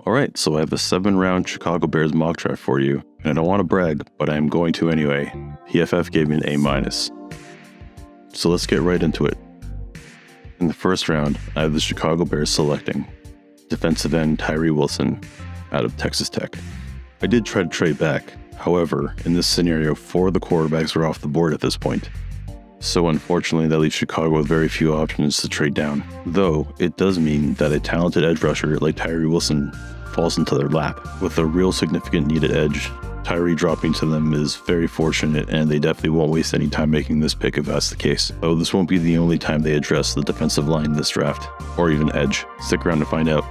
Alright, so I have a 7-round Chicago Bears mock draft for you, and I don't want to brag, but I am going to anyway. PFF gave me an A-. So let's get right into it. In the first round, I have the Chicago Bears selecting defensive end Tyree Wilson out of Texas Tech. I did try to trade back, however, in this scenario 4 of the quarterbacks are off the board at this point. So unfortunately that leaves Chicago with very few options to trade down, though it does mean that a talented edge rusher like Tyree Wilson falls into their lap. With a real significant needed edge, Tyree dropping to them is very fortunate, and they definitely won't waste any time making this pick if that's the case. Though this won't be the only time they address the defensive line in this draft, or even edge. Stick around to find out.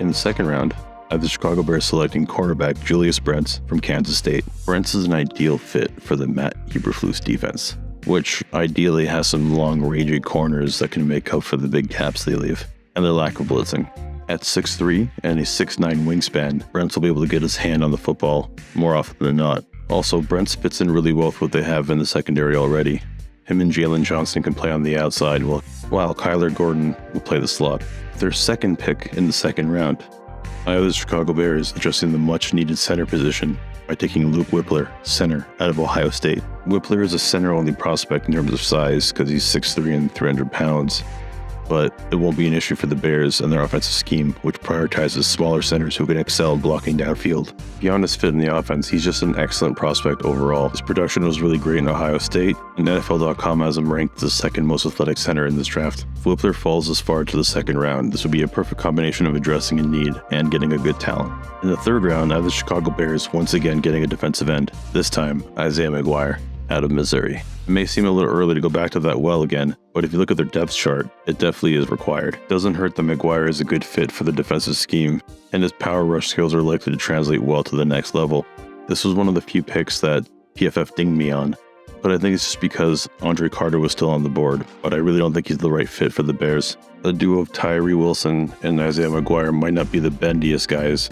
In the second round, I have the Chicago Bears selecting cornerback Julius Brents from Kansas State. Brents is an ideal fit for the Matt Eberflus defense, which ideally has some long, rangy corners that can make up for the big gaps they leave, and their lack of blitzing. At 6'3" and a 6'9" wingspan, Brents will be able to get his hand on the football more often than not. Also, Brents fits in really well with what they have in the secondary already. Him and Jalen Johnson can play on the outside, while Kyler Gordon will play the slot. Their second pick in the second round, I have the Chicago Bears addressing the much-needed center position by taking Luke Wypler, center, out of Ohio State. Wypler is a center-only prospect in terms of size because he's 6'3" and 300 pounds. But it won't be an issue for the Bears and their offensive scheme, which prioritizes smaller centers who can excel blocking downfield. Beyond his fit in the offense, he's just an excellent prospect overall. His production was really great in Ohio State, and NFL.com has him ranked the second most athletic center in this draft. If Wypler falls this far to the second round, this would be a perfect combination of addressing a need and getting a good talent. In the third round, I have the Chicago Bears once again getting a defensive end, this time Isaiah McGuire out of Missouri. It may seem a little early to go back to that well again, but if you look at their depth chart, it definitely is required. It doesn't hurt that McGuire is a good fit for the defensive scheme, and his power rush skills are likely to translate well to the next level. This was one of the few picks that PFF dinged me on, but I think it's just because Andre Carter was still on the board, but I really don't think he's the right fit for the Bears. The duo of Tyree Wilson and Isaiah McGuire might not be the bendiest guys,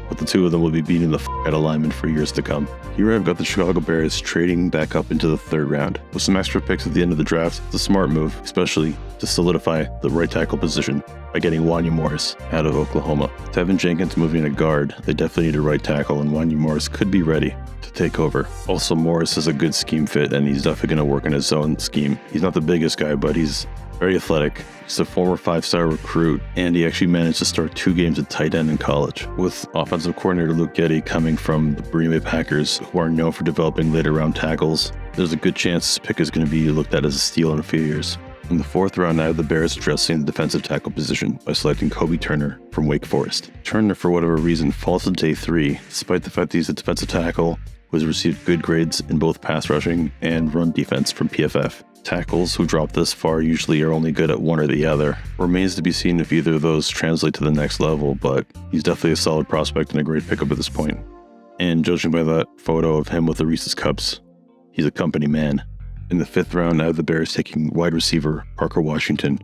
but the two of them will be beating the out of linemen for years to come. Here I've got the Chicago Bears trading back up into the third round. With some extra picks at the end of the draft, it's a smart move, especially to solidify the right tackle position by getting Wanya Morris out of Oklahoma. Tevin Jenkins moving to guard, they definitely need a right tackle, and Wanya Morris could be ready to take over. Also, Morris is a good scheme fit, and he's definitely going to work in his own scheme. He's not the biggest guy, but he's very athletic. He's a former 5-star recruit, and he actually managed to start 2 games at tight end in college. With offensive coordinator Luke Getty coming from the Green Bay Packers, who are known for developing later round tackles, there's a good chance this pick is going to be looked at as a steal in a few years. In the fourth round, I have the Bears addressing the defensive tackle position by selecting Kobie Turner from Wake Forest. Turner, for whatever reason, falls to day 3, despite the fact that he's a defensive tackle who has received good grades in both pass rushing and run defense from PFF. Tackles who drop this far usually are only good at one or the other. Remains to be seen if either of those translate to the next level, but he's definitely a solid prospect and a great pickup at this point. And judging by that photo of him with the Reese's Cups, he's a company man. In the fifth round, I have the Bears taking wide receiver Parker Washington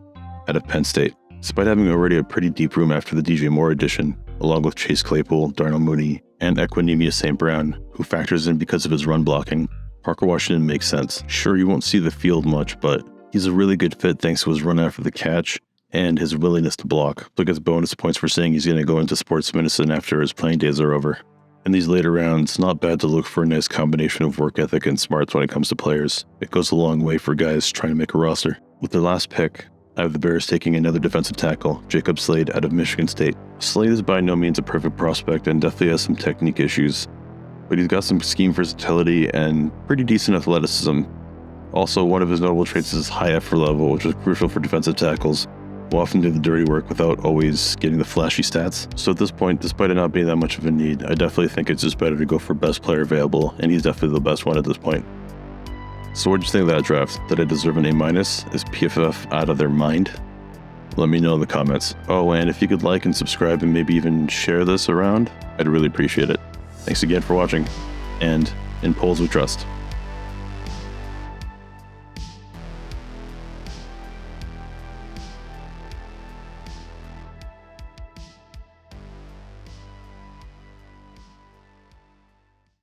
out of Penn State. Despite having already a pretty deep room after the DJ Moore addition, along with Chase Claypool, Darnell Mooney, and Equanimeous St. Brown, who factors in because of his run blocking, Parker Washington makes sense. Sure, you won't see the field much, but he's a really good fit thanks to his run after the catch and his willingness to block. So gets bonus points for saying he's going to go into sports medicine after his playing days are over. In these later rounds, not bad to look for a nice combination of work ethic and smarts when it comes to players. It goes a long way for guys trying to make a roster. With their last pick, I have the Bears taking another defensive tackle, Jacob Slade out of Michigan State. Slade is by no means a perfect prospect and definitely has some technique issues, but he's got some scheme versatility and pretty decent athleticism. Also, one of his notable traits is his high effort level, which is crucial for defensive tackles, who often do the dirty work without always getting the flashy stats. So at this point, despite it not being that much of a need, I definitely think it's just better to go for best player available, and he's definitely the best one at this point. So what'd you think of that draft? Did I deserve an A-? Is PFF out of their mind? Let me know in the comments. Oh, and if you could like and subscribe and maybe even share this around, I'd really appreciate it. Thanks again for watching, and in polls we trust.